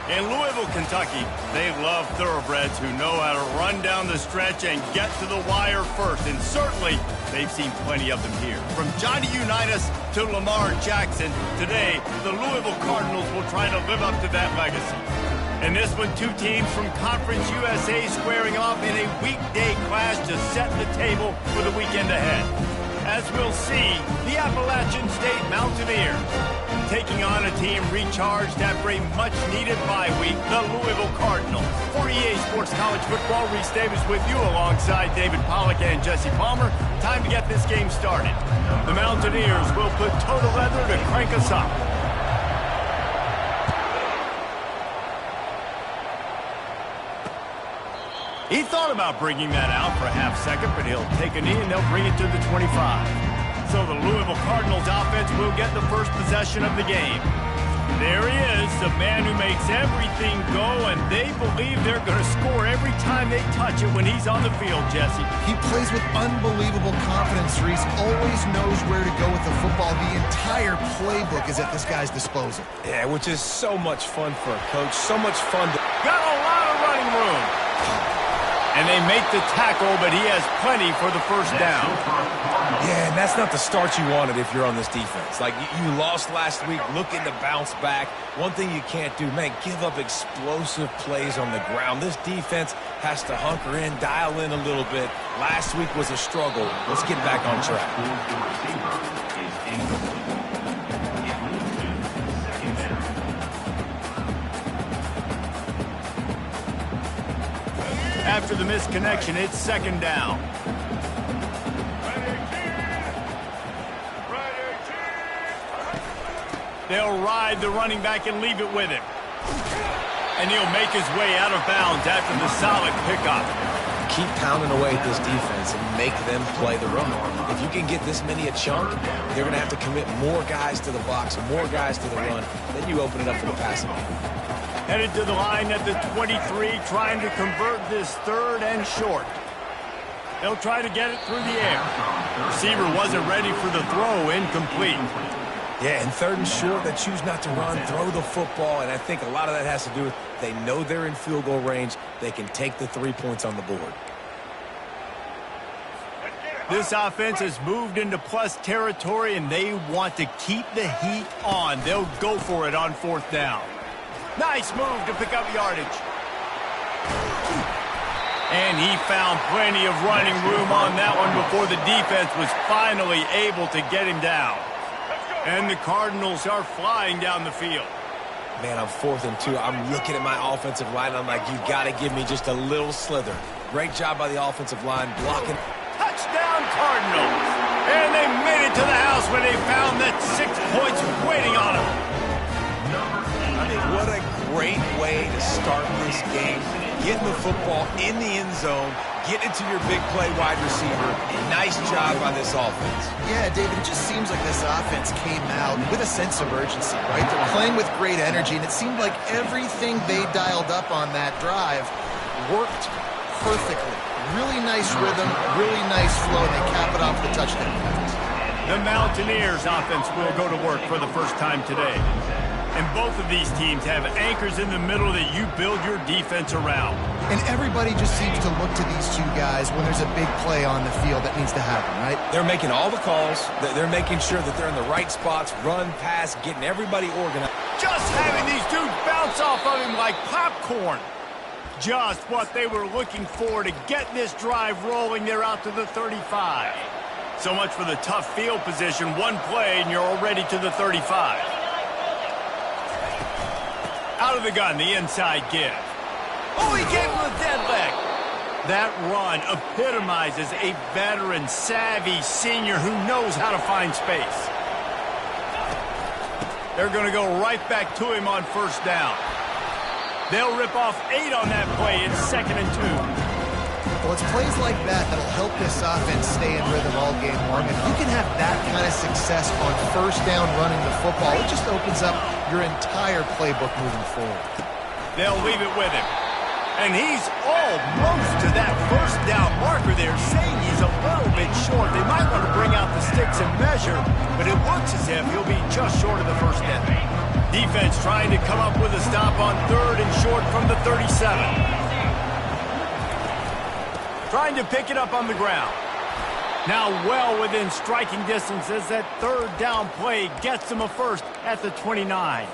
In Louisville, Kentucky, they love thoroughbreds who know how to run down the stretch and get to the wire first. And certainly, they've seen plenty of them here. From Johnny Unitas to Lamar Jackson, today, the Louisville Cardinals will try to live up to that legacy. In this one, two teams from Conference USA squaring off in a weekday clash to set the table for the weekend ahead. As we'll see, the Appalachian State Mountaineers taking on a team recharged after a much-needed bye week, the Louisville Cardinals. For EA Sports College Football, Reese Davis with you alongside David Pollack and Jesse Palmer. Time to get this game started. The Mountaineers will put total leather to crank us up. He thought about bringing that out for a half second, but he'll take a knee and they'll bring it to the 25. So the Louisville Cardinals offense will get the first possession of the game. There he is, the man who makes everything go, and they believe they're going to score every time they touch it when he's on the field, Jesse. He plays with unbelievable confidence, Reese. Always knows where to go with the football. The entire playbook is at this guy's disposal. Yeah, which is so much fun for a coach. So much fun. Got a lot of running room. And they make the tackle, but he has plenty for the first down. Yeah, and that's not the start you wanted if you're on this defense. Like, you lost last week, looking to bounce back. One thing you can't do, man, give up explosive plays on the ground. This defense has to hunker in, dial in a little bit. Last week was a struggle. Let's get back on track. After the misconnection, it's second down. They'll ride the running back and leave it with him. And he'll make his way out of bounds after the solid pickup. Keep pounding away at this defense and make them play the run. If you can get this many a chunk, they're going to have to commit more guys to the box and more guys to the run. Then you open it up for the passing game. Headed to the line at the 23, trying to convert this third and short. They'll try to get it through the air. Receiver wasn't ready for the throw, incomplete. Yeah, and third and short, they choose not to run, throw the football, and I think a lot of that has to do with they know they're in field goal range. They can take the 3 points on the board. This offense has moved into plus territory, and they want to keep the heat on. They'll go for it on fourth down. Nice move to pick up yardage. And he found plenty of running room on that one before the defense was finally able to get him down. And the Cardinals are flying down the field. Man, I'm 4th and 2. I'm looking at my offensive line. I'm like, you got to give me just a little slither. Great job by the offensive line blocking. Touchdown, Cardinals. And they made it to the house when they found that 6 points waiting on them. What a great way to start this game. Getting the football in the end zone, get it to your big play wide receiver. Nice job by this offense. Yeah, David, it just seems like this offense came out with a sense of urgency, right? They're playing with great energy, and it seemed like everything they dialed up on that drive worked perfectly. Really nice rhythm, really nice flow, and they cap it off with a touchdown. The Mountaineers offense will go to work for the first time today. And both of these teams have anchors in the middle that you build your defense around. And everybody just seems to look to these two guys when there's a big play on the field that needs to happen, right? They're making all the calls. They're making sure that they're in the right spots, run, pass, getting everybody organized. Just having these dudes bounce off of him like popcorn. Just what they were looking for to get this drive rolling. They're out to the 35. So much for the tough field position. One play and you're already to the 35. Out of the gun, the inside give. Oh, he gave him a dead leg. That run epitomizes a veteran, savvy senior who knows how to find space. They're going to go right back to him on first down. They'll rip off 8 on that play. It's 2nd and 2. Well, it's plays like that that'll help this offense stay in rhythm all game long. If you can have that kind of success on first down running the football, it just opens up your entire playbook moving forward. They'll leave it with him. And he's almost to that first down marker there, saying he's a little bit short. They might want to bring out the sticks and measure, but it looks as if he'll be just short of the first down. Defense trying to come up with a stop on 3rd and short from the 37. Trying to pick it up on the ground. Now well within striking distance as that 3rd down play gets them a first at the 29.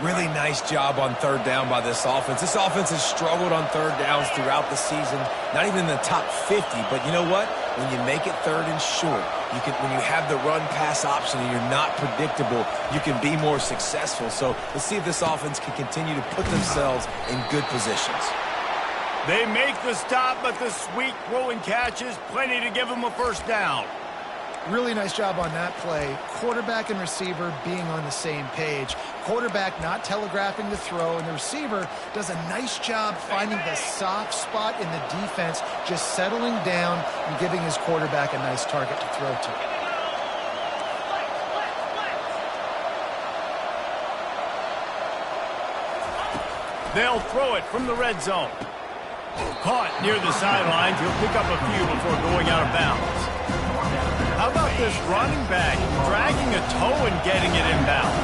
Really nice job on 3rd down by this offense. This offense has struggled on 3rd downs throughout the season, not even in the top 50. But you know what? When you make it 3rd and short, when you have the run-pass option and you're not predictable, you can be more successful. So let's see if this offense can continue to put themselves in good positions. They make the stop, but the sweet rolling catch is plenty to give them a first down. Really nice job on that play. Quarterback and receiver being on the same page. Quarterback not telegraphing the throw, and the receiver does a nice job finding the soft spot in the defense, just settling down and giving his quarterback a nice target to throw to. They'll throw it from the red zone. Caught near the sidelines. He'll pick up a few before going out of bounds. How about this running back dragging a toe and getting it inbounds?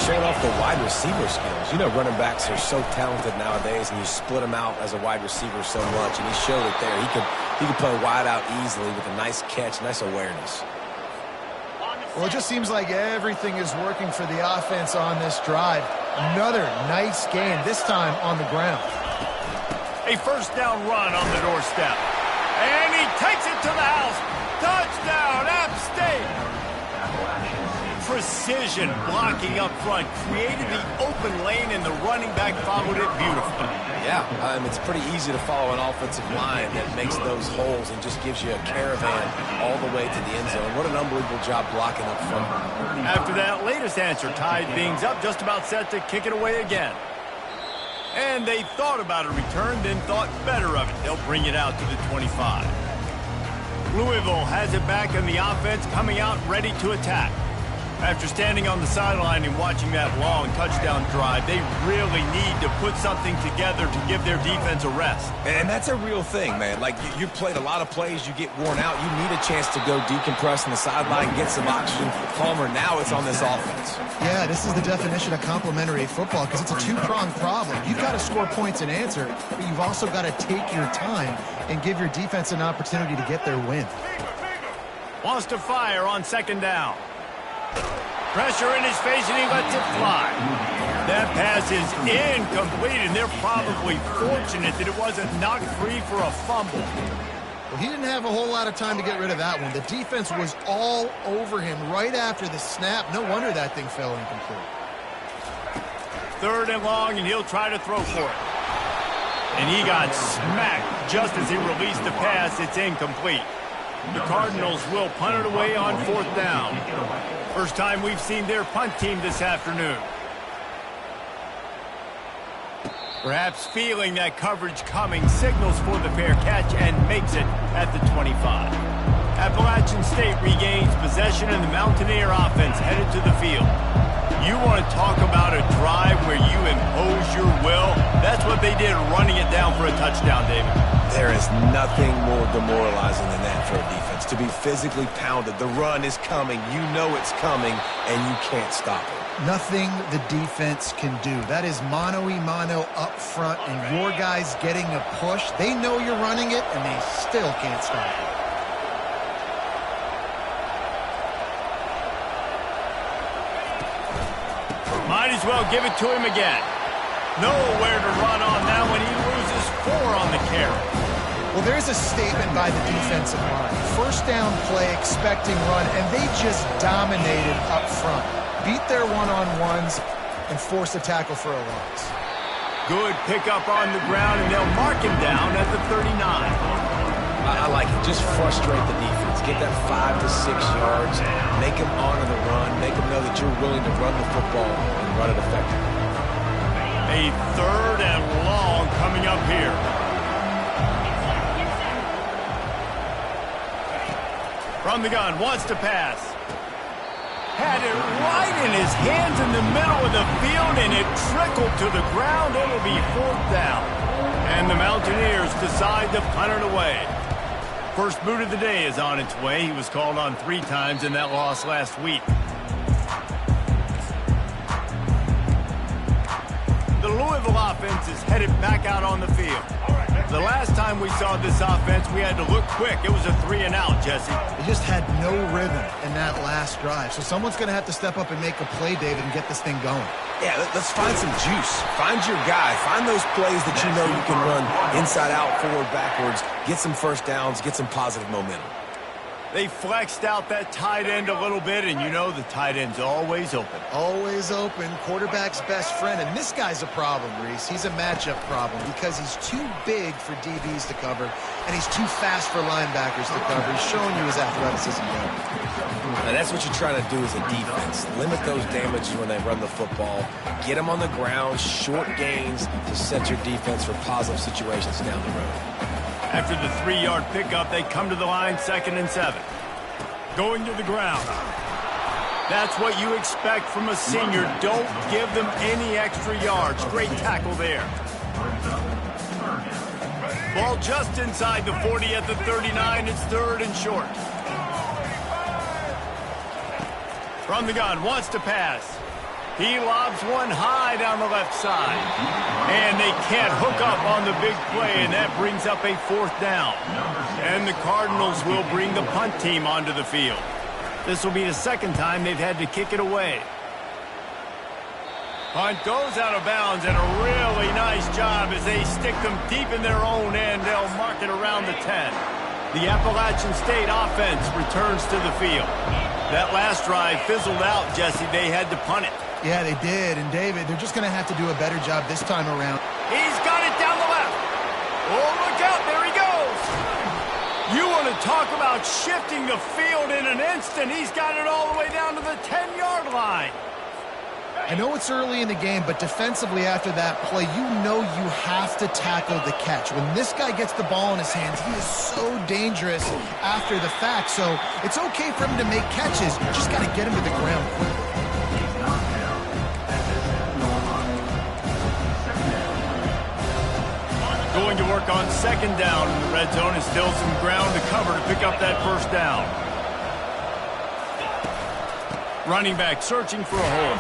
Showing off the wide receiver skills. You know, running backs are so talented nowadays, and you split them out as a wide receiver so much, and he showed it there. He could play wide out easily with a nice catch, nice awareness. Well, it just seems like everything is working for the offense on this drive. Another nice game, this time on the ground. A first down run on the doorstep. And he takes it to the house. Touchdown, App State! Precision blocking up front created the open lane, and the running back followed it beautifully. Yeah, it's pretty easy to follow an offensive line that makes those holes and just gives you a caravan all the way to the end zone. What an unbelievable job blocking up front. After that latest answer tied things up, just about set to kick it away again. And they thought about a return, then thought better of it. They'll bring it out to the 25. Louisville has it back in the offense, coming out ready to attack. After standing on the sideline and watching that long touchdown drive, they really need to put something together to give their defense a rest. And that's a real thing, man. Like, you played a lot of plays, you get worn out, you need a chance to go decompress on the sideline, get some oxygen, calmer. Now it's on this offense. Yeah, this is the definition of complementary football, because it's a two-pronged problem. You've got to score points and answer, but you've also got to take your time and give your defense an opportunity to get their win. Wants to fire on 2nd down. Pressure in his face, and he lets it fly. That pass is incomplete, and they're probably fortunate that it wasn't knocked free for a fumble. Well, he didn't have a whole lot of time to get rid of that one. The defense was all over him right after the snap. No wonder that thing fell incomplete. 3rd and long, and he'll try to throw for it. And he got smacked just as he released the pass. It's incomplete. The Cardinals will punt it away on 4th down. First time we've seen their punt team this afternoon. Perhaps feeling that coverage coming, signals for the fair catch and makes it at the 25. Appalachian State regains possession, and the Mountaineer offense headed to the field. You want to talk about a drive where you impose your will? That's what they did, running it down for a touchdown, David. There is nothing more demoralizing than that for a defense. To be physically pounded, the run is coming, you know it's coming, and you can't stop it. Nothing the defense can do. That is mano-a-mano up front, and your guys getting a push. They know you're running it, and they still can't stop it. Might as well give it to him again. Nowhere to run on that one. He loses 4 on the carry. Well, there's a statement by the defensive line. First down play, expecting run, and they just dominated up front. Beat their one-on-ones and forced a tackle for a loss. Good pickup on the ground, and they'll mark him down at the 39. I like it. Just frustrate the defense. Get that 5 to 6 yards. Make them honor the run. Make them know that you're willing to run the football and run it effectively. A 3rd and long coming up here. From the gun, wants to pass. Had it right in his hands in the middle of the field, and it trickled to the ground. It'll be 4th down. And the Mountaineers decide to punt it away. First boot of the day is on its way. He was called on 3 times in that loss last week. Louisville offense is headed back out on the field. The last time we saw this offense, we had to look quick. It was a 3-and-out, Jesse. They just had no rhythm in that last drive. So someone's going to have to step up and make a play, David, and get this thing going. Yeah, let's find some juice. Find your guy. Find those plays that you know you can run inside out, forward, backwards, get some first downs, get some positive momentum. They flexed out that tight end a little bit, and you know the tight end's always open. Always open, quarterback's best friend. And this guy's a problem, Reese. He's a matchup problem because he's too big for DBs to cover, and he's too fast for linebackers to cover. He's showing you his athleticism there. Now that's what you're trying to do as a defense. Limit those damages when they run the football. Get them on the ground, short gains to set your defense for positive situations down the road. After the 3-yard pickup, they come to the line 2nd and 7. Going to the ground. That's what you expect from a senior. Don't give them any extra yards. Great tackle there. Ball just inside the 40 at the 39. It's 3rd and short. From the gun, wants to pass. He lobs one high down the left side. And they can't hook up on the big play, and that brings up a 4th down. And the Cardinals will bring the punt team onto the field. This will be the 2nd time they've had to kick it away. Punt goes out of bounds, and a really nice job as they stick them deep in their own end. They'll mark it around the 10. The Appalachian State offense returns to the field. That last drive fizzled out, Jesse. They had to punt it. Yeah, they did. And, David, they're just going to have to do a better job this time around. He's got it down the left. Oh, look out. There he goes. You want to talk about shifting the field in an instant. He's got it all the way down to the 10-yard line. I know it's early in the game, but defensively after that play, you know you have to tackle the catch. When this guy gets the ball in his hands, he is so dangerous after the fact. So it's okay for him to make catches. You just got to get him to the ground quickly. Going to work on 2nd down in the red zone, and still some ground to cover to pick up that 1st down. Running back searching for a hole.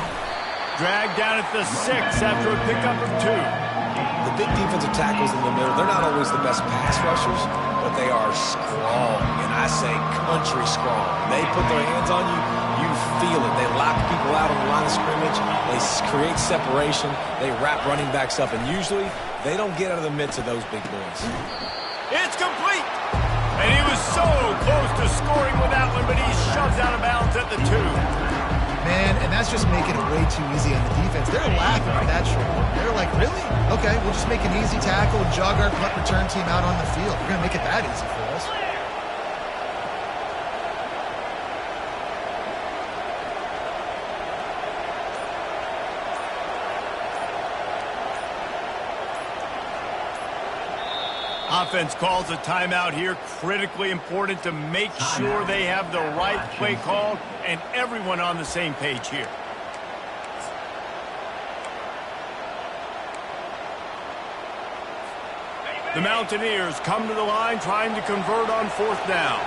Dragged down at the 6 after a pickup of 2. The big defensive tackles in the middle, they're not always the best pass rushers, but they are strong, and I say country strong. They put their hands on you, you feel it. They lock people out on the line of scrimmage. They create separation. They wrap running backs up, and usually they don't get out of the midst of those big boys. It's complete! And he was so close to scoring with that one, but he's shoved out of bounds at the 2. Man, and that's just making it way too easy on the defense. They're laughing at that short one. They're like, really? Okay, we'll just make an easy tackle and jog our punt return team out on the field. We're going to make it that easy for us. Offense calls a timeout here. Critically important to make sure they have the right play called and everyone on the same page here. The Mountaineers come to the line trying to convert on 4th down.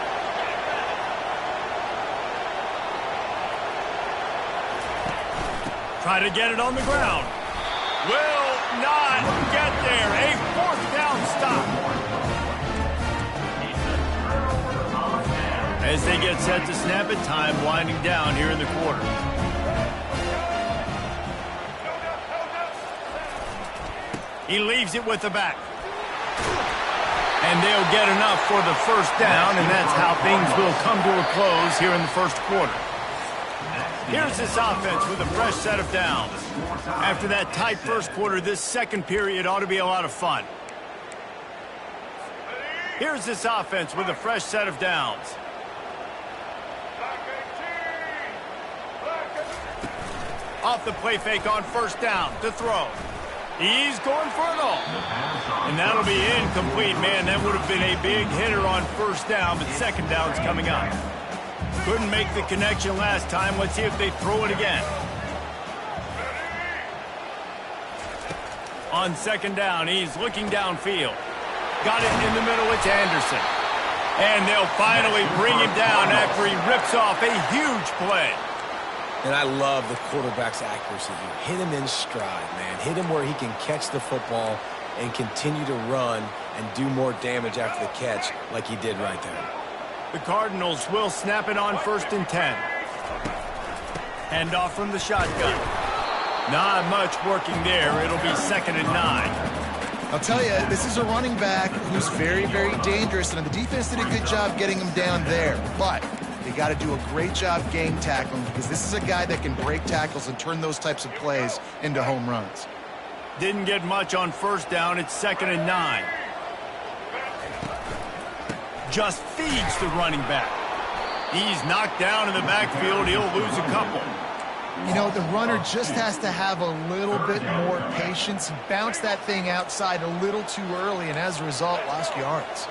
Try to get it on the ground. Will not get there. A 4th down stop. As they get set to snap it, time winding down here in the quarter. He leaves it with the back. And they'll get enough for the 1st down, and that's how things will come to a close here in the 1st quarter. Here's this offense with a fresh set of downs. After that tight 1st quarter, this 2nd period ought to be a lot of fun. Here's this offense with a fresh set of downs. Off the play fake on 1st down to throw. He's going for it all. And that'll be incomplete, man. That would have been a big hitter on 1st down, but 2nd down's coming up. Couldn't make the connection last time. Let's see if they throw it again. On 2nd down, he's looking downfield. Got it in the middle, it's Anderson. And they'll finally bring him down after he rips off a huge play. And I love the quarterback's accuracy here. Hit him in stride, man. Hit him where he can catch the football and continue to run and do more damage after the catch like he did right there. The Cardinals will snap it on 1st and 10. Handoff from the shotgun. Not much working there. It'll be 2nd and 9. I'll tell you, this is a running back who's very, very dangerous, and the defense did a good job getting him down there. But they got to do a great job game tackling, because this is a guy that can break tackles and turn those types of plays into home runs. Didn't get much on 1st down. It's 2nd and 9. Just feeds the running back. He's knocked down in the backfield. He'll lose a couple. You know, the runner just has to have a little bit more patience. He bounced that thing outside a little too early, and as a result, lost yards.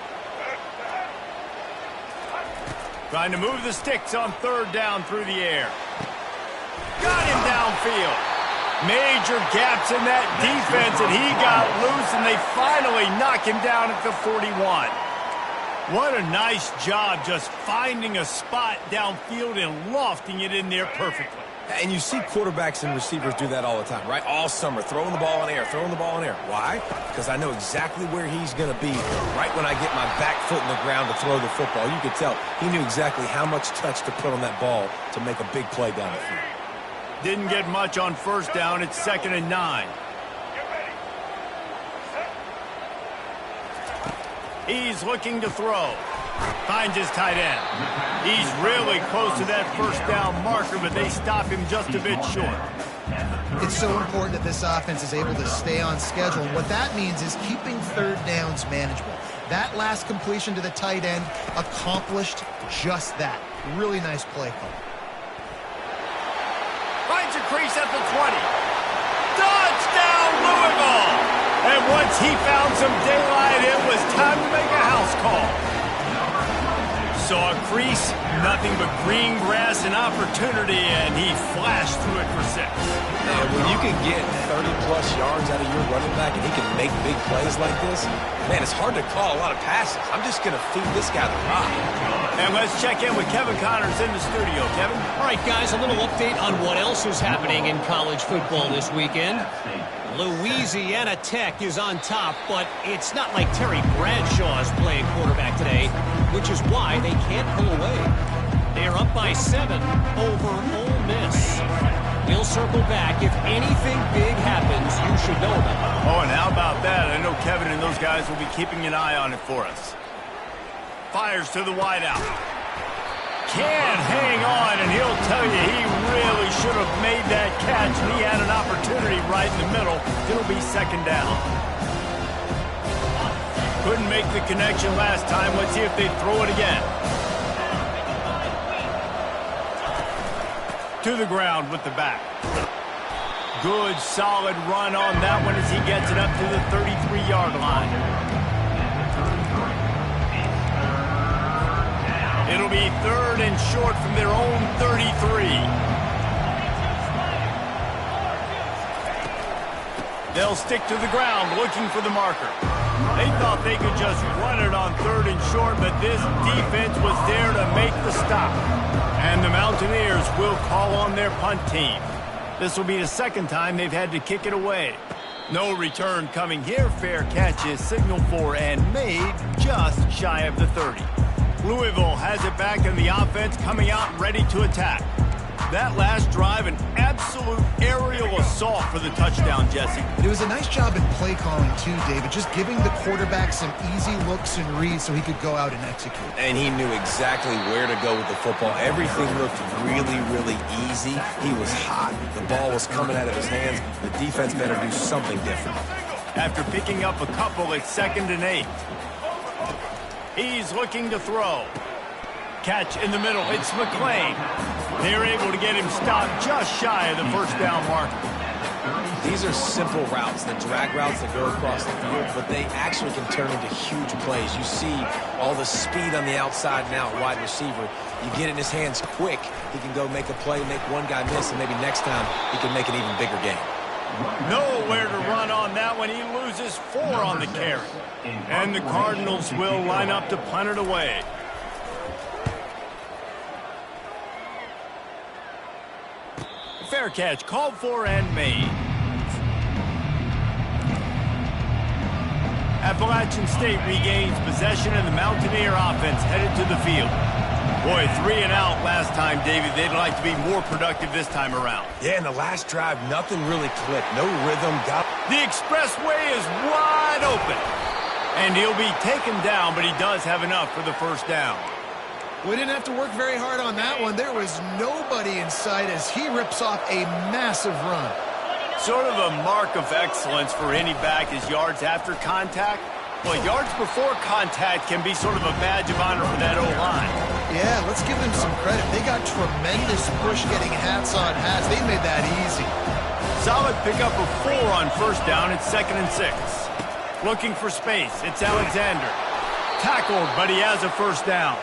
Trying to move the sticks on 3rd down through the air. Got him downfield. Major gaps in that defense, and he got loose, and they finally knock him down at the 41. What a nice job just finding a spot downfield and lofting it in there perfectly. And you see quarterbacks and receivers do that all the time, right? All summer, throwing the ball in air, throwing the ball in air. Why? Because I know exactly where he's going to be right when I get my back foot in the ground to throw the football. You could tell he knew exactly how much touch to put on that ball to make a big play down the field. Didn't get much on 1st down. It's 2nd and 9. He's looking to throw. Finds his tight end. He's really close to that 1st down marker, but they stop him just a bit short. It's so important that this offense is able to stay on schedule. And what that means is keeping 3rd downs manageable. That last completion to the tight end accomplished just that. Really nice play call. Finds a crease at the 20. Touchdown, Louisville! And once he found some daylight, it was time to make a house call. Saw a crease, nothing but green grass and opportunity, and he flashed through it for 6. Man, when you can get 30-plus yards out of your running back and he can make big plays like this, man, it's hard to call a lot of passes. I'm just going to feed this guy the rock. And let's check in with Kevin Connors in the studio. Kevin? All right, guys, a little update on what else is happening in college football this weekend. Louisiana Tech is on top, but it's not like Terry Bradshaw's playing quarterback today, which is why they can't pull away. They're up by 7 over Ole Miss. We'll circle back. If anything big happens, you should know about it. Oh, and how about that? I know Kevin and those guys will be keeping an eye on it for us. Fires to the wideout. Can't hang on, and he'll tell you he really should have made that catch. He had an opportunity right in the middle. It'll be 2nd down. Couldn't make the connection last time. Let's see if they throw it again. To the ground with the back. Good, solid run on that one as he gets it up to the 33-yard line. It'll be 3rd and short from their own 33. They'll stick to the ground looking for the marker. They thought they could just run it on 3rd and short, but this defense was there to make the stop. And the Mountaineers will call on their punt team. This will be the 2nd time they've had to kick it away. No return coming here. Fair catch is signaled for and made just shy of the 30. Louisville has it back in the offense, coming out ready to attack. That last drive, an absolute aerial assault for the touchdown, Jesse. It was a nice job in play calling too, David, just giving the quarterback some easy looks and reads so he could go out and execute. And he knew exactly where to go with the football. Everything looked really, really easy. He was hot. The ball was coming out of his hands. The defense better do something different. After picking up a couple, it's 2nd and 8. He's looking to throw. Catch in the middle. It's McClain. They're able to get him stopped just shy of the 1st down marker. These are simple routes, the drag routes that go across the field, but they actually can turn into huge plays. You see all the speed on the outside now at wide receiver. You get it in his hands quick, he can go make a play, make one guy miss, and maybe next time he can make an even bigger game. Nowhere to run on that one. He loses 4 on the carry. And the Cardinals will line up to punt it away. fair catch, called for and made. Appalachian State regains possession, and the Mountaineer offense headed to the field. Boy, 3 and out last time, David. They'd like to be more productive this time around. Yeah, in the last drive, nothing really clicked. No rhythm. The expressway is wide open. And he'll be taken down, but he does have enough for the first down. We didn't have to work very hard on that one. There was nobody in sight as he rips off a massive run. Sort of a mark of excellence for any back is yards after contact. Well, yards before contact can be sort of a badge of honor for that O-line. Yeah, let's give them some credit. They got tremendous push getting hats on hats. They made that easy. Solid pickup of 4 on first down. It's 2nd and 6. Looking for space. It's Alexander. Tackled, but he has a first down.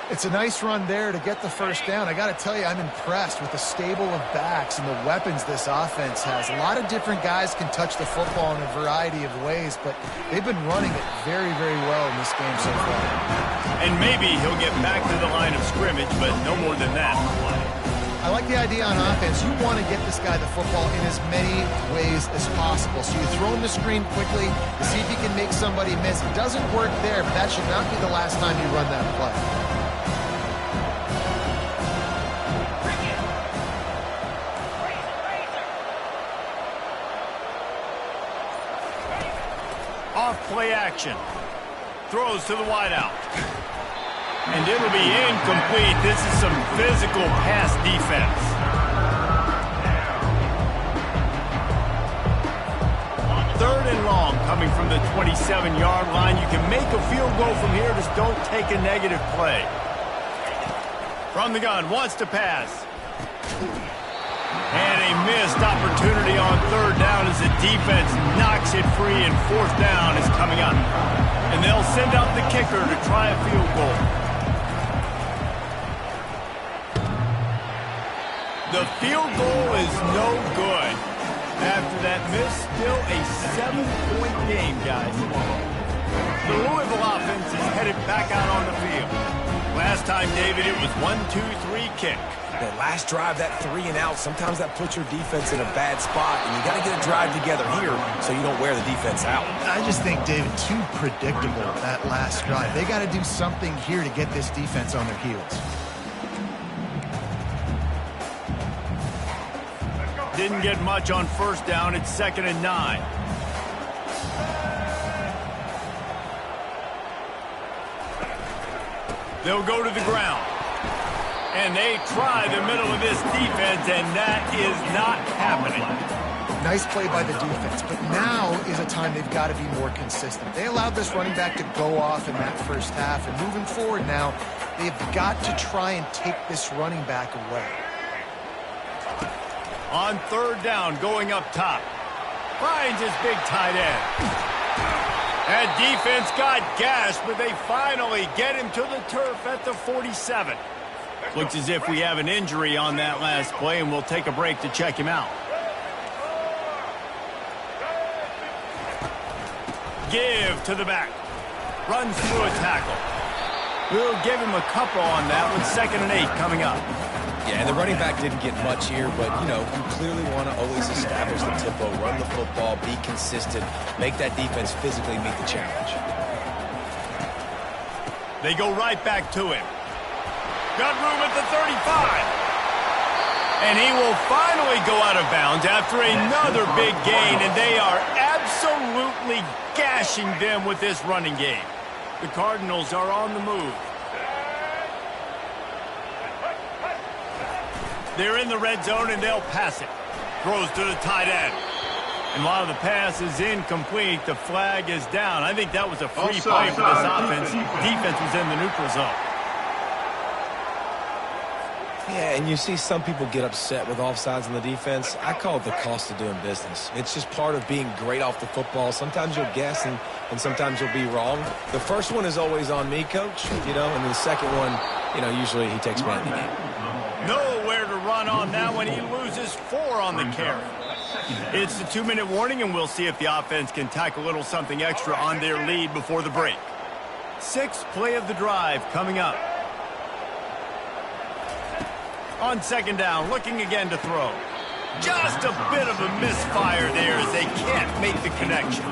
It's a nice run there to get the first down. I got to tell you, I'm impressed with the stable of backs and the weapons this offense has. A lot of different guys can touch the football in a variety of ways, but they've been running it very, very well in this game so far. And maybe he'll get back to the line of scrimmage, but no more than that. I like the idea on offense. You want to get this guy the football in as many ways as possible. So you throw him the screen quickly to see if you can make somebody miss. It doesn't work there, but that should not be the last time you run that play. Off-play action. Throws to the wideout. And it'll be incomplete. This is some physical pass defense. Third and long coming from the 27-yard line. You can make a field goal from here. Just don't take a negative play. From the gun, wants to pass. And a missed opportunity on third down as the defense knocks it free, and fourth down is coming up. And they'll send out the kicker to try a field goal. The field goal is no good. After that miss, still a 7-point game, guys. The Louisville offense is headed back out on the field. Last time, David, it was 1-2-3 kick. That last drive, that 3 and out, sometimes that puts your defense in a bad spot, and you got to get a drive together here so you don't wear the defense out. I just think, David, too predictable, that last drive. They got to do something here to get this defense on their heels. Didn't get much on first down. It's 2nd and 9. They'll go to the ground. And they try the middle of this defense, and that is not happening. Nice play by the defense, but now is a time they've got to be more consistent. They allowed this running back to go off in that first half, and moving forward now, they've got to try and take this running back away. On third down, going up top. Finds his big tight end. That defense got gashed, but they finally get him to the turf at the 47. Looks as if we have an injury on that last play, and we'll take a break to check him out. Give to the back. Runs through a tackle. We'll give him a couple on that with 2nd and 8 coming up. Yeah, and the running back didn't get much here, but, you know, you clearly want to always establish the tempo, run the football, be consistent, make that defense physically meet the challenge. They go right back to him. Got room at the 35. And he will finally go out of bounds after another big gain, and they are absolutely gashing them with this running game. The Cardinals are on the move. They're in the red zone, and they'll pass it. Throws to the tight end. And while the pass is incomplete, the flag is down. I think that was a free play for this offense. Defense was in the neutral zone. Yeah, and you see some people get upset with offsides in the defense. I call it the cost of doing business. It's just part of being great off the football. Sometimes you'll guess, and sometimes you'll be wrong. The first one is always on me, Coach, you know, and the second one, you know, usually he takes me out of the game. Nowhere to run on that one. He loses 4 on the carry. It's the 2-minute warning, and we'll see if the offense can tack a little something extra on their lead before the break. 6th play of the drive coming up. On second down, looking again to throw. Just a bit of a misfire there as they can't make the connection.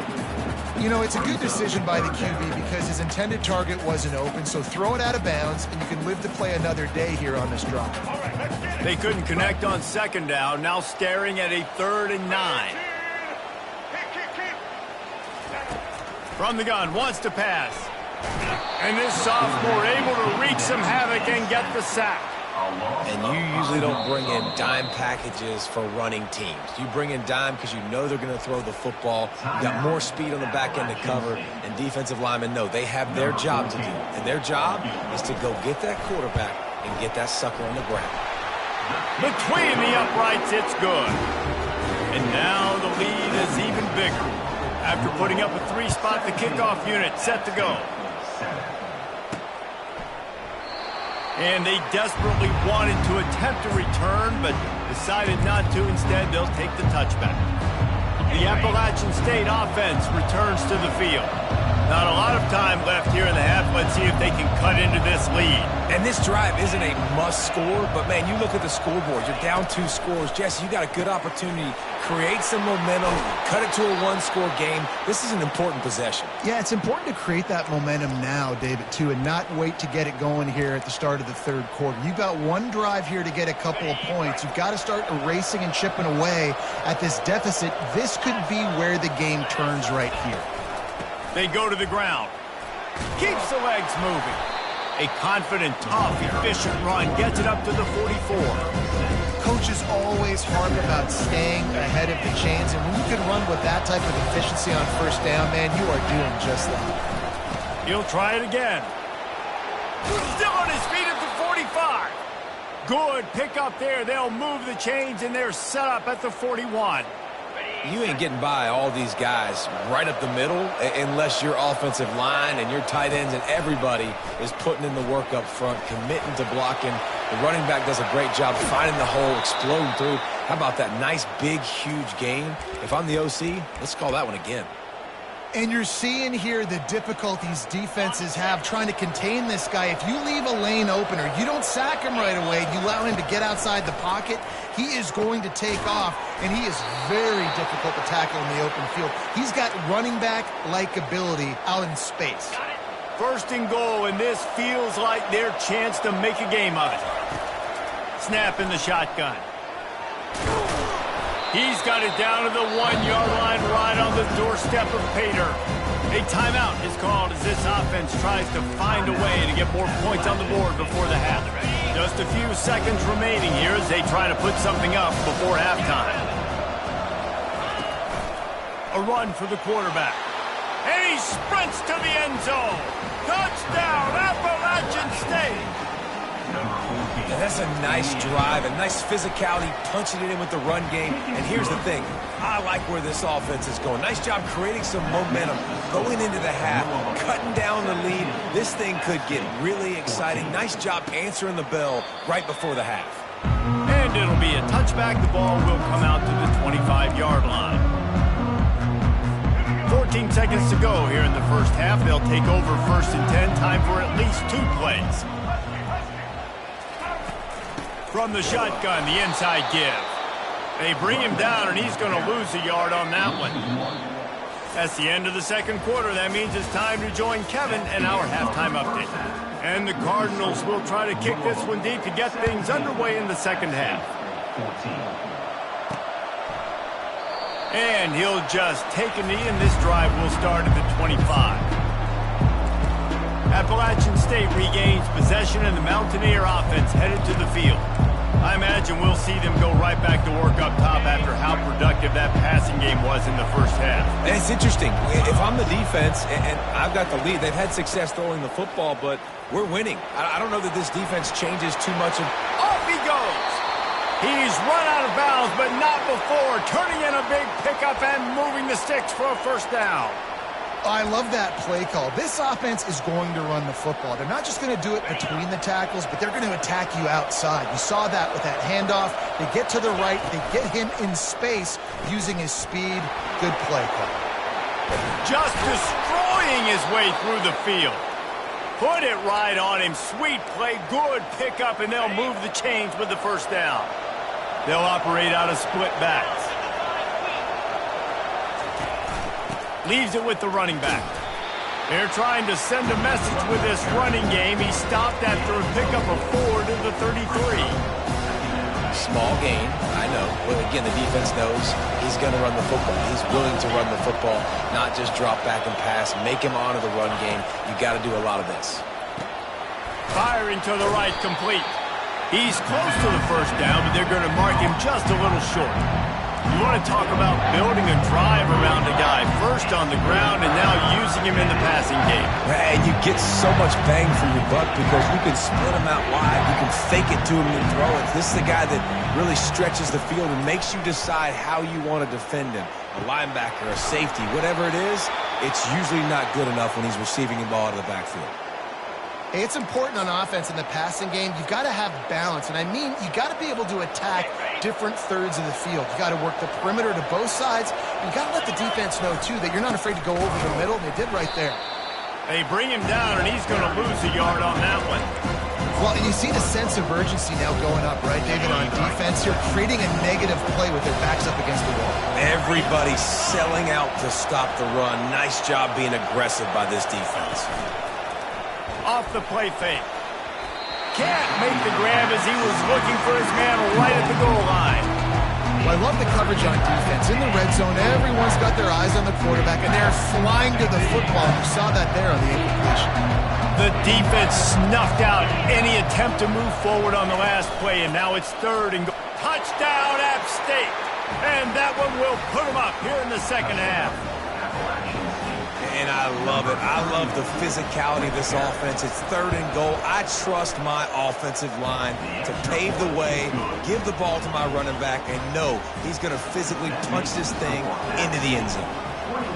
You know, it's a good decision by the QB because his intended target wasn't open, so throw it out of bounds, and you can live to play another day here on this drive. They couldn't connect on second down, now staring at a 3rd and 9. From the gun, wants to pass. And this sophomore able to wreak some havoc and get the sack. And you usually don't bring in dime packages for running teams. You bring in dime because you know they're going to throw the football. You got more speed on the back end to cover, and defensive linemen know they have their job to do. And their job is to go get that quarterback and get that sucker on the ground. Between the uprights, it's good. And now the lead is even bigger. After putting up a 3-spot, the kickoff unit set to go. And they desperately wanted to attempt a return, but decided not to. Instead, they'll take the touchback. The Appalachian State offense returns to the field. Not a lot of time left here in the half. Let's see if they can cut into this lead. And this drive isn't a must score, but, man, you look at the scoreboard. You're down 2 scores. Jesse, you got a good opportunity. Create some momentum. Cut it to a 1-score game. This is an important possession. Yeah, it's important to create that momentum now, David, too, and not wait to get it going here at the start of the 3rd quarter. You've got one drive here to get a couple of points. You've got to start erasing and chipping away at this deficit. This could be where the game turns right here. They go to the ground. Keeps the legs moving. A confident, tough, efficient run gets it up to the 44. Coaches always harp about staying ahead of the chains, and when you can run with that type of efficiency on 1st down, man, you are doing just that. He'll try it again. Still on his feet at the 45. Good pickup there. They'll move the chains, and they're set up at the 41. You ain't getting by all these guys right up the middle unless your offensive line and your tight ends and everybody is putting in the work up front, committing to blocking. The running back does a great job finding the hole, exploding through. How about that nice, big, huge gain? If I'm the OC, let's call that one again. And you're seeing here the difficulties defenses have trying to contain this guy. If you leave a lane open or you don't sack him right away, you allow him to get outside the pocket, he is going to take off, and he is very difficult to tackle in the open field. He's got running back-like ability out in space. 1st and goal, and this feels like their chance to make a game of it. Snap in the shotgun. He's got it down to the 1-yard line right on the doorstep of Pater. A timeout is called as this offense tries to find a way to get more points on the board before the half. Just a few seconds remaining here as they try to put something up before halftime. A run for the quarterback. And he sprints to the end zone. Touchdown, Appalachian State. And that's a nice drive, a nice physicality, punching it in with the run game. And here's the thing. I like where this offense is going. Nice job creating some momentum, going into the half, cutting down the lead. This thing could get really exciting. Nice job answering the bell right before the half. And it'll be a touchback. The ball will come out to the 25-yard line. 14 seconds to go here in the 1st half. They'll take over 1st and 10. Time for at least 2 plays. From the shotgun, the inside give. They bring him down, and he's going to lose a yard on that one. That's the end of the 2nd quarter. That means it's time to join Kevin and our halftime update. And the Cardinals will try to kick this one deep to get things underway in the 2nd half. And he'll just take a knee, and this drive will start at the 25. Appalachian State regains possession, and the Mountaineer offense headed to the field. I imagine we'll see them go right back to work up top after how productive that passing game was in the 1st half. And it's interesting. If I'm the defense and I've got the lead, they've had success throwing the football, but we're winning. I don't know that this defense changes too much. Off he goes. He's run out of bounds, but not before. Turning in a big pickup and moving the sticks for a 1st down. I love that play call. This offense is going to run the football. They're not just going to do it between the tackles, but they're going to attack you outside. You saw that with that handoff. They get to the right. They get him in space using his speed. Good play call. Just destroying his way through the field. Put it right on him. Sweet play, good pickup, and they'll move the chains with the first down. They'll operate out of split backs. Leaves it with the running back. They're trying to send a message with this running game. He stopped after a pickup of 4 to the 33. Small gain, I know. But again, the defense knows he's going to run the football. He's willing to run the football, not just drop back and pass. Make him honor the run game. You got to do a lot of this. Firing to the right, complete. He's close to the first down, but they're going to mark him just a little short. You want to talk about building a drive around a guy, first on the ground and now using him in the passing game. And you get so much bang for your buck because you can split him out wide. You can fake it to him and throw it. This is the guy that really stretches the field and makes you decide how you want to defend him. A linebacker, a safety, whatever it is, it's usually not good enough when he's receiving the ball out of the backfield. Hey, it's important on offense in the passing game. You've got to have balance. And I mean, you got to be able to attack different thirds of the field. You got to work the perimeter to both sides. You got to let the defense know, too, that you're not afraid to go over the middle. And they did right there. They bring him down, and he's going to lose a yard on that one. Well, you see the sense of urgency now going up, right, David, on defense. You're creating a negative play with their backs up against the wall. Everybody's selling out to stop the run. Nice job being aggressive by this defense. Off the play fake. Can't make the grab as he was looking for his man right at the goal line. Well, I love the coverage on defense. In the red zone, everyone's got their eyes on the quarterback, and they're flying to the football. You saw that there on the incompletion. The defense snuffed out any attempt to move forward on the last play, and now it's third and goal. Touchdown, App State. And that one will put them up here in the second half. And I love it. I love the physicality of this offense. It's third and goal. I trust my offensive line to pave the way, give the ball to my running back, and know he's going to physically punch this thing into the end zone.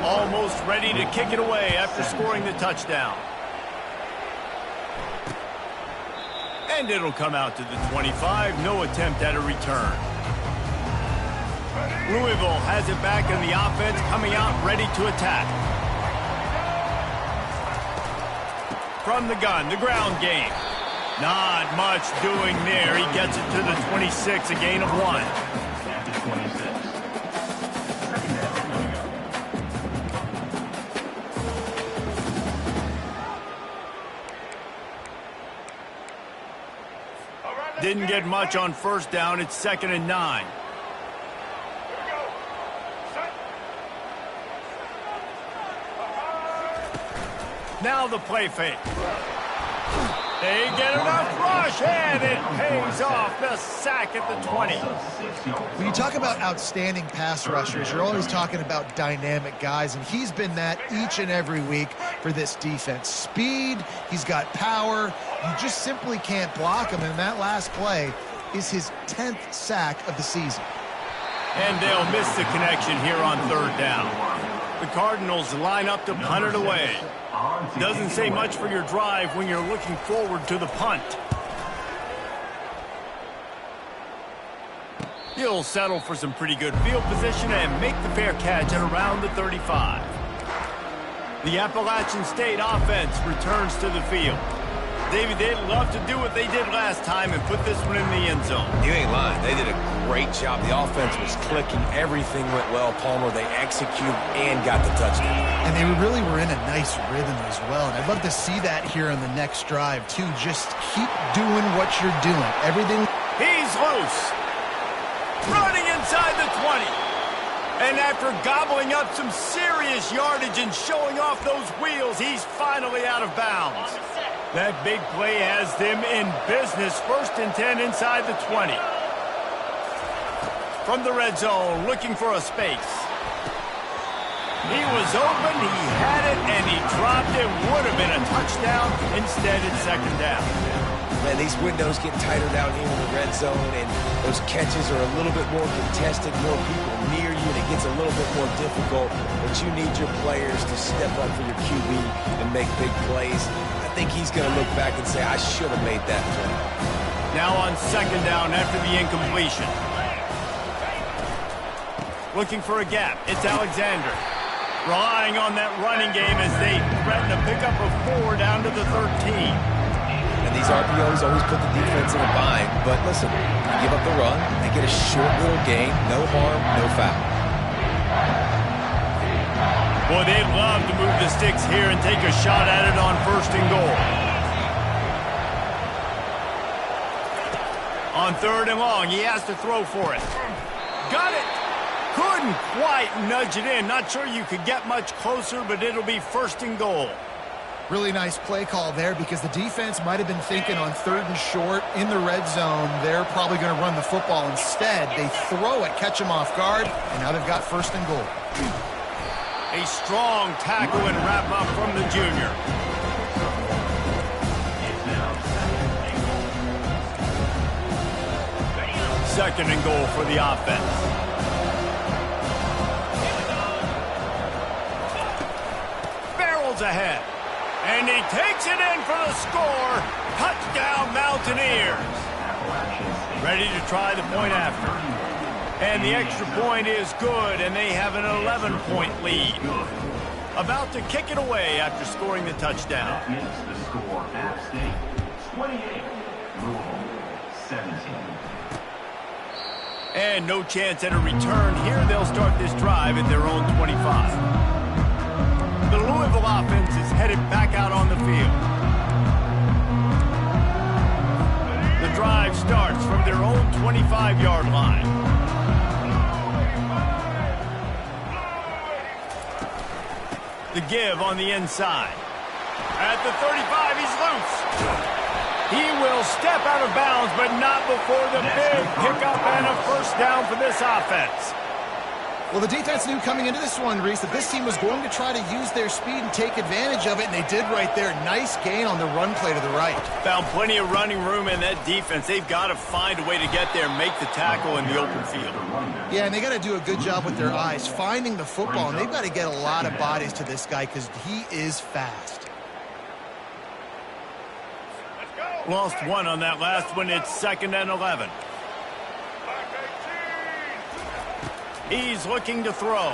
Almost ready to kick it away after scoring the touchdown. And it'll come out to the 25. No attempt at a return. Louisville has it back in the offense, coming out ready to attack. From the gun, the ground game. Not much doing there. He gets it to the 26, a gain of 1. Didn't get much on first down. It's 2nd and 9. Now the play fake. They get enough rush, and it pays off. The sack at the 20. When you talk about outstanding pass rushers, you're always talking about dynamic guys, and he's been that each and every week for this defense. Speed, he's got power. You just simply can't block him, and that last play is his 10th sack of the season. And they'll miss the connection here on third down. The Cardinals line up to punt it away. Doesn't say much for your drive when you're looking forward to the punt. He'll settle for some pretty good field position and make the fair catch at around the 35. The Appalachian State offense returns to the field. David, they'd love to do what they did last time and put this one in the end zone. You ain't lying. They did a great job. The offense was clicking. Everything went well. Palmer, they executed and got the touchdown. And they really were in a nice rhythm as well. And I'd love to see that here on the next drive, too. Just keep doing what you're doing. Everything. He's loose. Running inside the 20. And after gobbling up some serious yardage and showing off those wheels, he's finally out of bounds. That big play has them in business. 1st and 10 inside the 20. From the red zone, looking for a space. He was open, he had it, and he dropped it. Would have been a touchdown. Instead, it's 2nd down. Man, these windows get tighter down here in the red zone, and those catches are a little bit more contested, more people near you, and it gets a little bit more difficult. But you need your players to step up for your QB and make big plays. I think he's going to look back and say, I should have made that play. Now on 2nd down after the incompletion. Looking for a gap. It's Alexander. Relying on that running game as they threaten a pickup of 4 down to the 13. And these RPOs always put the defense in a bind. But listen, you give up the run, they get a short little gain, no harm, no foul. Boy, they'd love to move the sticks here and take a shot at it on 1st and goal. On 3rd and long, he has to throw for it. Got it! Couldn't quite nudge it in. Not sure you could get much closer, but it'll be 1st and goal. Really nice play call there because the defense might have been thinking on 3rd and short in the red zone. They're probably going to run the football. Instead, they throw it, catch them off guard, and now they've got 1st and goal. A strong tackle and wrap up from the junior. Second and goal for the offense. Barrels ahead. And he takes it in for the score. Touchdown, Mountaineers. Ready to try the point after. And the extra point is good, and they have an 11-point lead. About to kick it away after scoring the touchdown. The score, App State 28, Louisville 17. And no chance at a return here. They'll start this drive at their own 25. The Louisville offense is headed back out on the field. The drive starts from their own 25-yard line. The give on the inside. At the 35, he's loose. He will step out of bounds, but not before the big pickup and a 1st down for this offense. Well, the defense knew coming into this one, Reese, that this team was going to try to use their speed and take advantage of it, and they did right there. Nice gain on the run play to the right. Found plenty of running room in that defense. They've got to find a way to get there and make the tackle in the open field. Yeah, and they got to do a good job with their eyes, finding the football, and they've got to get a lot of bodies to this guy because he is fast. Lost one on that last one. It's 2nd and 11. He's looking to throw.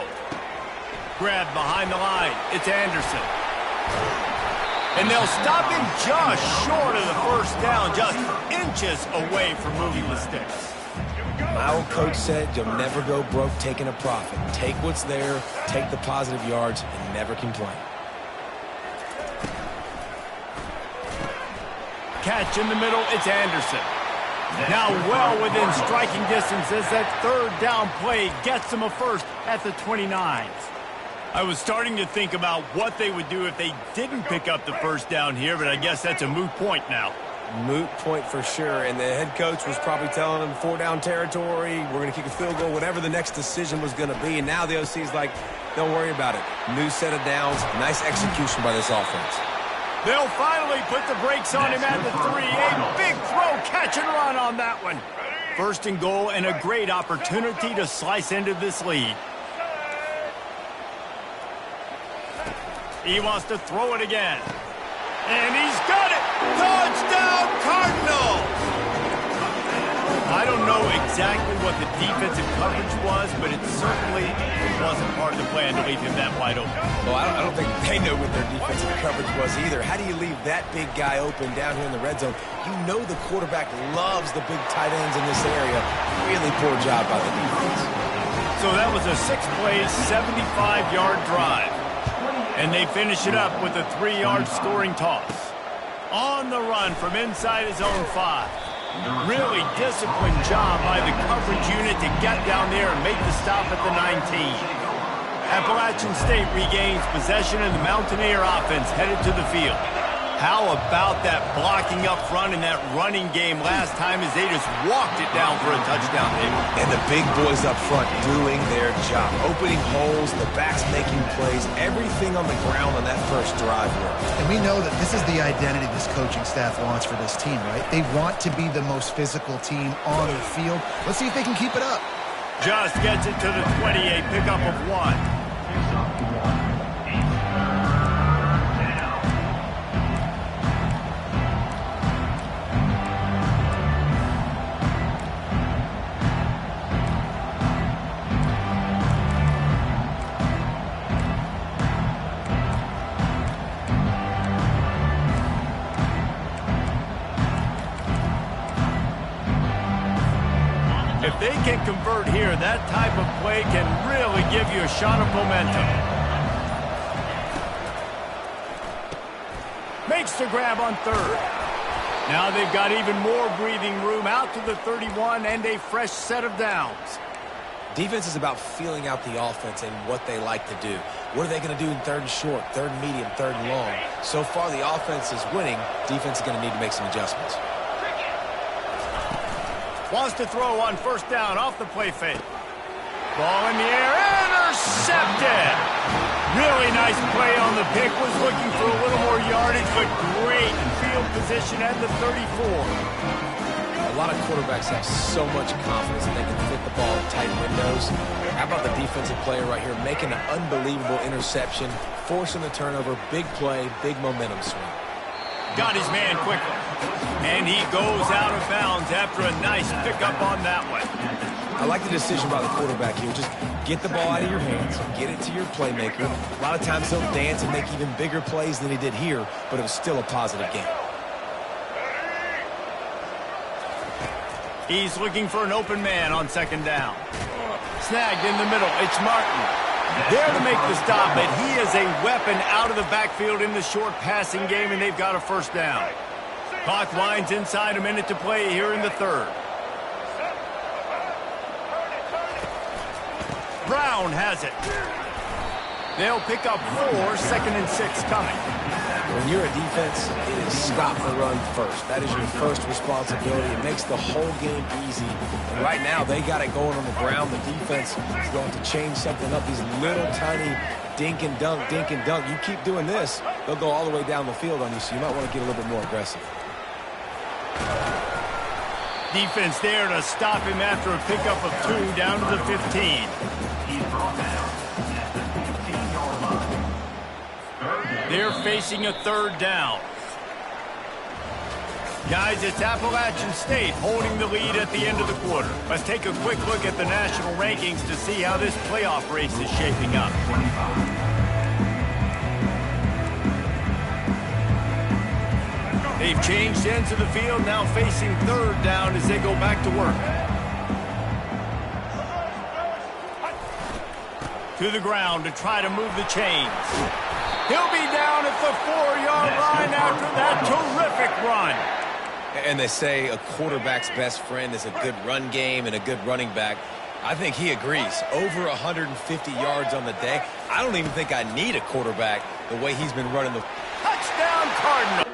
Grabbed behind the line. It's Anderson. And they'll stop him just short of the 1st down, just inches away from moving the sticks. My old coach said you'll never go broke taking a profit. Take what's there, take the positive yards, and never complain. Catch in the middle, it's Anderson. Now well within striking distance as that 3rd down play gets them a 1st at the 29. I was starting to think about what they would do if they didn't pick up the 1st down here, but I guess that's a moot point now. Moot point for sure, and the head coach was probably telling them 4-down territory, we're going to kick a field goal, whatever the next decision was going to be, and now the OC's like, don't worry about it. New set of downs, nice execution by this offense. They'll finally put the brakes on him at the 3. A big throw, catch and run on that one. 1st and goal and a great opportunity to slice into this lead. He wants to throw it again. And he's got it! Touchdown, Cardinals! I don't know exactly what the defensive coverage was, but it certainly wasn't part of the plan to leave him that wide open. Well, I don't think they know what their defensive coverage was either. How do you leave that big guy open down here in the red zone? You know the quarterback loves the big tight ends in this area. Really poor job by the defense. So that was a 6-play, 75-yard drive. And they finish it up with a 3-yard scoring toss. On the run from inside his own 5. Really disciplined job by the coverage unit to get down there and make the stop at the 19. Appalachian State regains possession and the Mountaineer offense headed to the field. How about that blocking up front in that running game last time as they just walked it down for a touchdown, David? And the big boys up front doing their job. Opening holes, the backs making plays, everything on the ground on that 1st drive worked. And we know that this is the identity this coaching staff wants for this team, right? They want to be the most physical team on the field. Let's see if they can keep it up. Just gets it to the 20, a pickup of 1. they can convert here, that type of play can really give you a shot of momentum. Makes the grab on third. Now they've got even more breathing room out to the 31 and a fresh set of downs. Defense is about feeling out the offense and what they like to do. What are they going to do in third and short, third and medium, third and long? So far, the offense is winning. Defense is going to need to make some adjustments. Wants to throw on first down off the play fake. Ball in the air, intercepted! Really nice play on the pick. Was looking for a little more yardage, but great field position at the 34. A lot of quarterbacks have so much confidence that they can fit the ball in tight windows. How about the defensive player right here making an unbelievable interception, forcing the turnover, big play, big momentum swing. Got his man quickly. And he goes out of bounds after a nice pickup on that one. I like the decision by the quarterback here. Just get the ball out of your hands, get it to your playmaker. A lot of times he'll dance and make even bigger plays than he did here, but it was still a positive game. He's looking for an open man on second down. Snagged in the middle. It's Martin. There to make the stop, but he is a weapon out of the backfield in the short passing game, and they've got a first down. Clock winds inside, a minute to play here in the third. Brown has it. They'll pick up 4, second and 6 coming. When you're a defense, it is stop the run first. That is your first responsibility. It makes the whole game easy. And right now, they got it going on the ground. The defense is going to change something up. These little tiny dink and dunk, dink and dunk. You keep doing this, they'll go all the way down the field on you, so you might want to get a little bit more aggressive. Defense there to stop him after a pickup of 2 down to the 15. They're facing a third down. Guys, it's Appalachian State holding the lead at the end of the quarter. Let's take a quick look at the national rankings to see how this playoff race is shaping up. They've changed ends of the field, now facing third down as they go back to work. To the ground to try to move the chains. He'll be down at the 4-yard line after that terrific run. And they say a quarterback's best friend is a good run game and a good running back. I think he agrees. Over 150 yards on the day. I don't even think I need a quarterback the way he's been running the... Touchdown, Cardinals.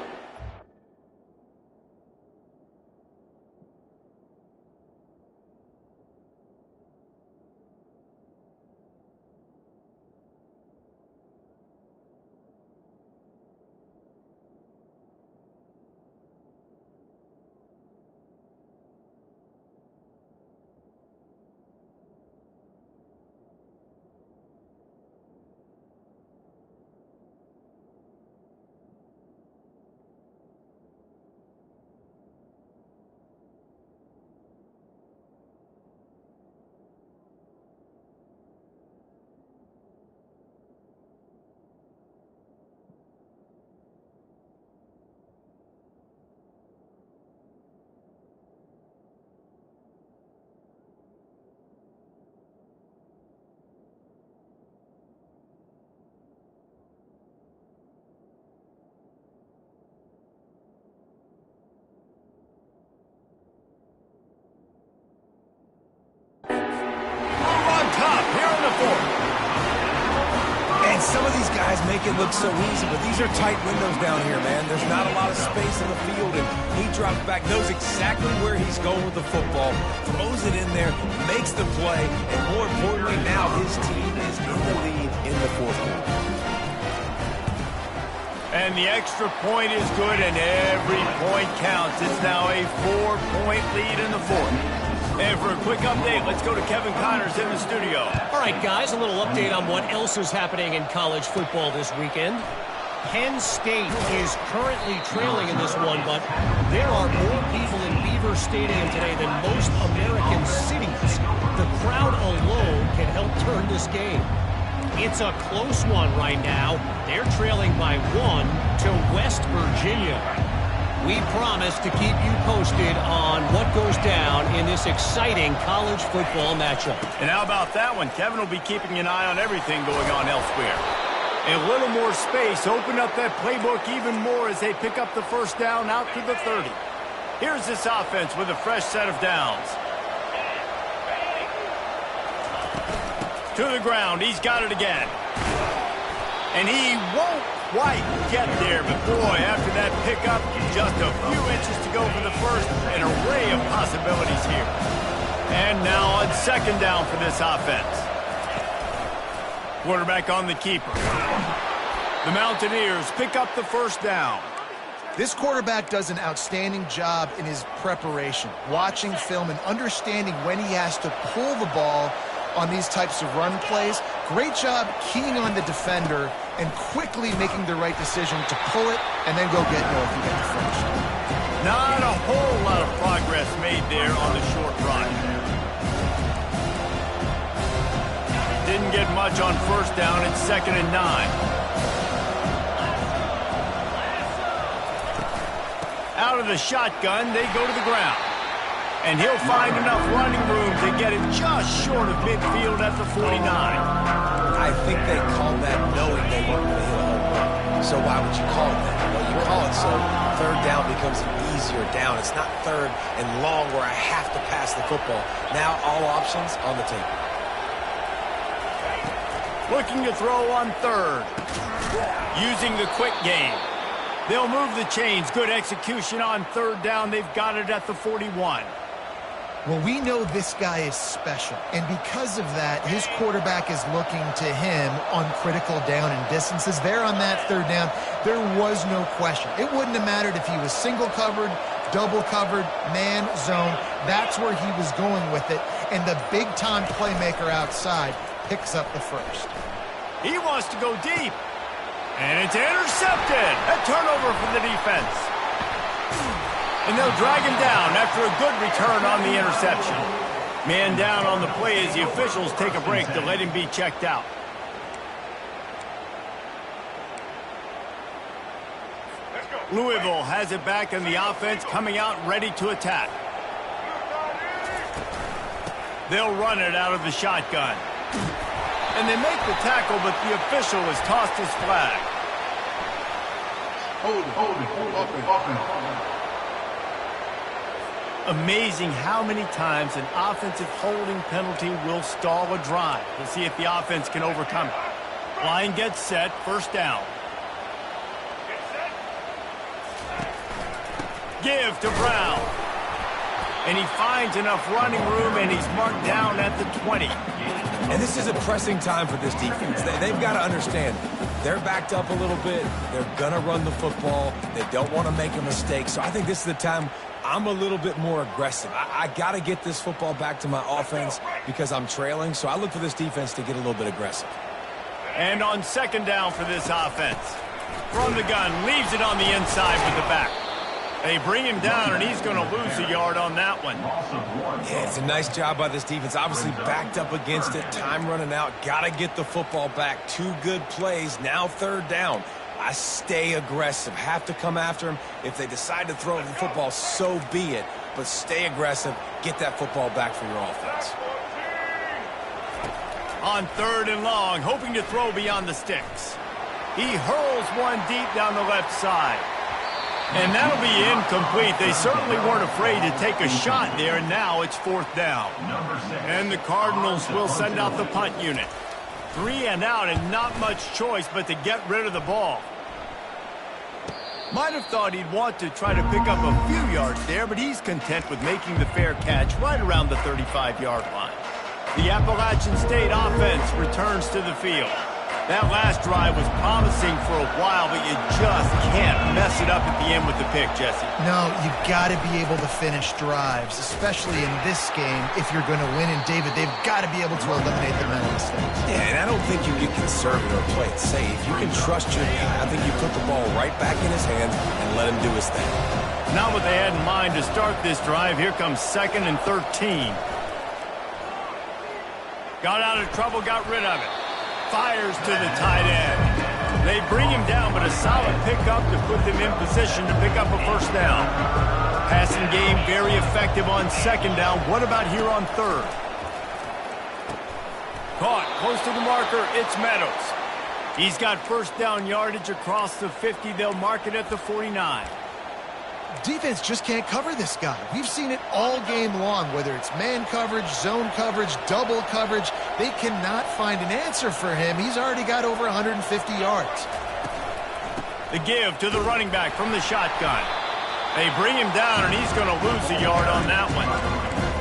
Some of these guys make it look so easy, but these are tight windows down here, man. There's not a lot of space in the field, and he drops back, knows exactly where he's going with the football, throws it in there, makes the play, and more importantly, now his team is in the lead in the fourth quarter. And the extra point is good, and every point counts. It's now a 4-point lead in the fourth. And for a quick update, let's go to Kevin Connors in the studio. All right, guys, a little update on what else is happening in college football this weekend. Penn State is currently trailing in this one, but there are more people in Beaver Stadium today than most American cities. The crowd alone can help turn this game. It's a close one right now. They're trailing by 1 to West Virginia. We promise to keep you posted on what goes down in this exciting college football matchup. And how about that one? Kevin will be keeping an eye on everything going on elsewhere. A little more space, open up that playbook even more as they pick up the first down out to the 30. Here's this offense with a fresh set of downs. To the ground, he's got it again. And he won't quite get there, but boy, after that pickup, just a few inches to go for the first, an array of possibilities here. And now on second down for this offense. Quarterback on the keeper. The Mountaineers pick up the first down. This quarterback does an outstanding job in his preparation, watching film and understanding when he has to pull the ball on these types of run plays. Great job keying on the defender and quickly making the right decision to pull it and then go get North and get the first. Not a whole lot of progress made there on the short run. Didn't get much on first down. It's 2nd and 9. Out of the shotgun, they go to the ground. And he'll find enough running room to get it just short of midfield at the 49. I think they called that knowing they weren't going to hit a home run. So why would you call it that? Well, you call it so third down becomes an easier down. It's not third and long where I have to pass the football. Now all options on the table. Looking to throw on third. Using the quick game. They'll move the chains. Good execution on third down. They've got it at the 41. Well, we know this guy is special, and because of that, his quarterback is looking to him on critical down and distances. There on that third down, there was no question. It wouldn't have mattered if he was single covered, double covered, man, zone. That's where he was going with it, and the big-time playmaker outside picks up the first. He wants to go deep. And it's intercepted. A turnover for the defense. And they'll drag him down after a good return on the interception. Man down on the play as the officials take a break to let him be checked out. Louisville has it back and the offense coming out ready to attack. They'll run it out of the shotgun. And they make the tackle, but the official has tossed his flag. Amazing how many times an offensive holding penalty will stall a drive. We'll see if the offense can overcome it. Line gets set, first down. Give to Brown. And he finds enough running room, and he's marked down at the 20. And this is a pressing time for this defense. They've got to understand, they're backed up a little bit. They're going to run the football. They don't want to make a mistake. So I think this is the time I'm a little bit more aggressive. I got to get this football back to my offense because I'm trailing. So I look for this defense to get a little bit aggressive. And on second down for this offense. From the gun, leaves it on the inside with the back. They bring him down, and he's going to lose a yard on that one. Yeah, it's a nice job by this defense. Obviously backed up against it. Time running out. Got to get the football back. 2 good plays. Now third down. I stay aggressive. Have to come after him. If they decide to throw the football, so be it. But stay aggressive. Get that football back for your offense. On third and long, hoping to throw beyond the sticks. He hurls one deep down the left side. And that'll be incomplete. They certainly weren't afraid to take a shot there, and now it's fourth down. And the Cardinals will send out the punt unit. 3 and out, and not much choice but to get rid of the ball. Might have thought he'd want to try to pick up a few yards there, but he's content with making the fair catch right around the 35-yard line. The Appalachian State offense returns to the field. That last drive was promising for a while, but you just can't mess it up at the end with the pick, Jesse. No, you've got to be able to finish drives, especially in this game. If you're going to win, and David, they've got to be able to eliminate the mental mistakes. Yeah, and I don't think you get conservative or play it safe. You can trust your guy. I think you put the ball right back in his hands and let him do his thing. Not what they had in mind to start this drive. Here comes 2nd and 13. Got out of trouble, got rid of it. Fires to the tight end. They bring him down, but a solid pickup to put them in position to pick up a first down. Passing game very effective on second down. What about here on third? Caught close to the marker. It's Meadows. He's got first down yardage across the 50. They'll mark it at the 49. Defense just can't cover this guy. We've seen it all game long, whether it's man coverage, zone coverage, double coverage. They cannot find an answer for him. He's already got over 150 yards. The give to the running back from the shotgun. They bring him down, and he's going to lose a yard on that one.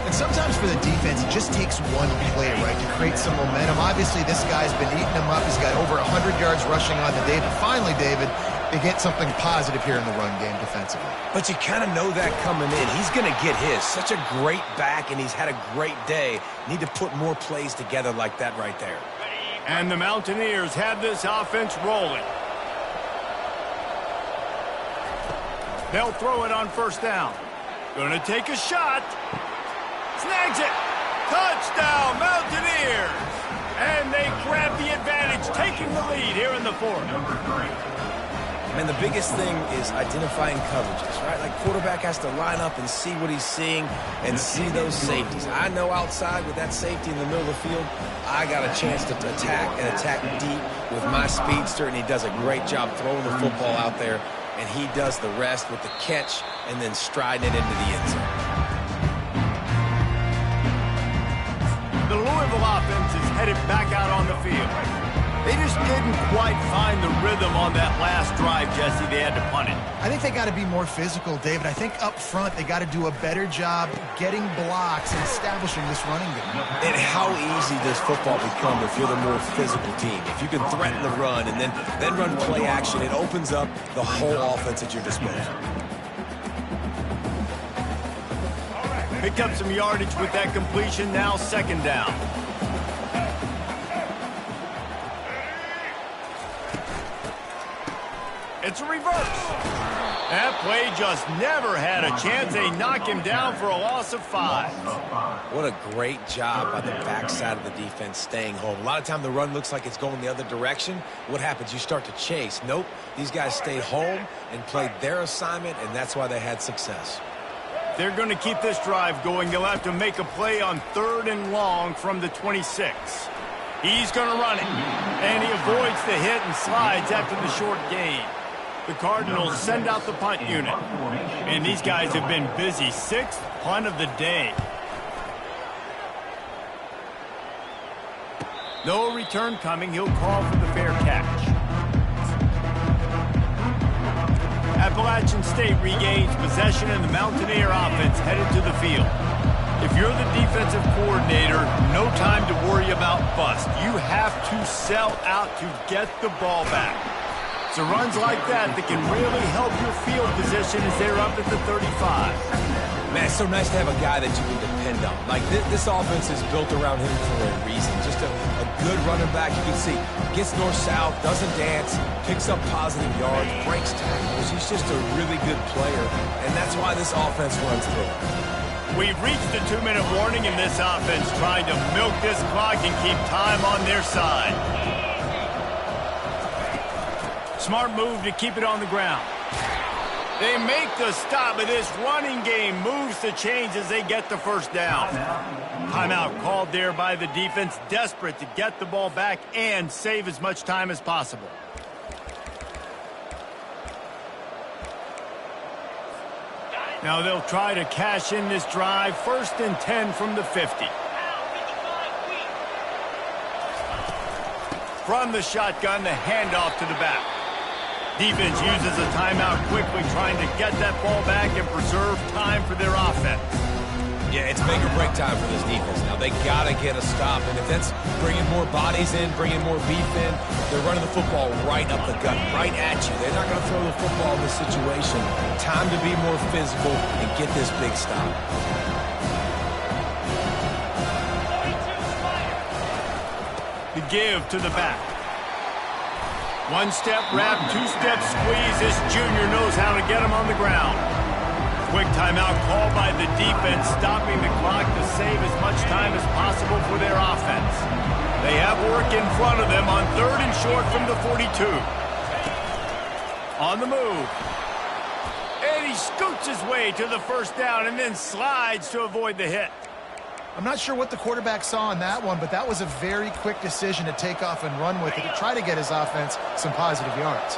And sometimes for the defense, it just takes one play, right, to create some momentum. Obviously, this guy's been eating him up. He's got over 100 yards rushing on the day. But finally, David, they get something positive here in the run game defensively. But you kind of know that coming in. He's going to get his. Such a great back, and he's had a great day. Need to put more plays together like that right there. And the Mountaineers have this offense rolling. They'll throw it on first down. Going to take a shot. Snags it. Touchdown, Mountaineers. And they grab the advantage, taking the lead here in the fourth. And the biggest thing is identifying coverages, right? Like quarterback has to line up and see what he's seeing and see those safeties. I know outside with that safety in the middle of the field, I got a chance to attack and attack deep with my speedster, and he does a great job throwing the football out there, and he does the rest with the catch and then striding it into the end zone. The Louisville offense is headed back out on the field. They just didn't quite find the rhythm on that last drive, Jesse. They had to punt it. I think they got to be more physical, David. I think up front they got to do a better job getting blocks and establishing this running game. And how easy does football become if you're the more physical team? If you can threaten the run and then run play action, it opens up the whole offense at your disposal. Picked up some yardage with that completion. Now second down. It's a reverse. That play just never had a chance. They knock him down for a loss of 5. What a great job by the backside of the defense staying home. A lot of time the run looks like it's going the other direction. What happens? You start to chase. Nope. These guys stayed home and played their assignment, and that's why they had success. They're going to keep this drive going. They'll have to make a play on 3rd and long from the 26. He's going to run it, and he avoids the hit and slides after the short gain. The Cardinals send out the punt unit. And these guys have been busy. 6th punt of the day. No return coming. He'll call for the fair catch. Appalachian State regains possession, and the Mountaineer offense headed to the field. If you're the defensive coordinator, no time to worry about bust. You have to sell out to get the ball back. So runs like that can really help your field position as they're up at the 35. Man, it's so nice to have a guy that you can depend on. Like, this offense is built around him for a reason. Just a good running back. You can see, gets north-south, doesn't dance, picks up positive yards, breaks tackles. He's just a really good player, and that's why this offense runs through. We've reached the 2-minute warning in this offense, trying to milk this clock and keep time on their side. Smart move to keep it on the ground. They make the stop, but this running game moves the chains as they get the first down. Timeout called there by the defense, desperate to get the ball back and save as much time as possible. Now they'll try to cash in this drive. 1st and 10 from the 50. From the shotgun, the handoff to the back. Defense uses a timeout quickly, trying to get that ball back and preserve time for their offense. Yeah, it's make or break time for this defense. Now, they got to get a stop, and if that's bringing more bodies in, bringing more beef in, they're running the football right up the gut, right at you. They're not going to throw the football in this situation. Time to be more physical and get this big stop. The give to the back. 1-step wrap, 2-step squeeze. This junior knows how to get him on the ground. Quick timeout called by the defense, stopping the clock to save as much time as possible for their offense. They have work in front of them on 3rd and short from the 42. On the move. And he scoots his way to the first down and then slides to avoid the hit. I'm not sure what the quarterback saw on that one, but that was a very quick decision to take off and run with it to try to get his offense some positive yards.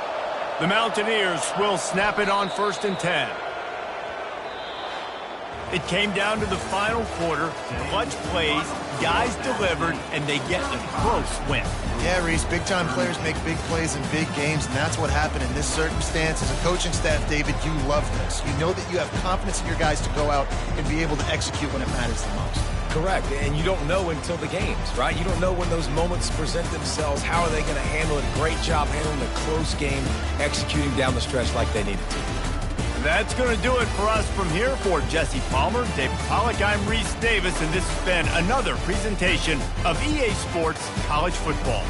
The Mountaineers will snap it on 1st and 10. It came down to the final quarter. Clutch plays, guys delivered, and they get a close win. Yeah, Reese, big-time players make big plays in big games, and that's what happened in this circumstance. As a coaching staff, David, you love this. You know that you have confidence in your guys to go out and be able to execute when it matters the most. Correct, and you don't know until the games, right? You don't know when those moments present themselves. How are they going to handle it? Great job handling a close game, executing down the stretch like they needed to. That's going to do it for us from here. For Jesse Palmer, David Pollack, I'm Reese Davis, and this has been another presentation of EA Sports College Football.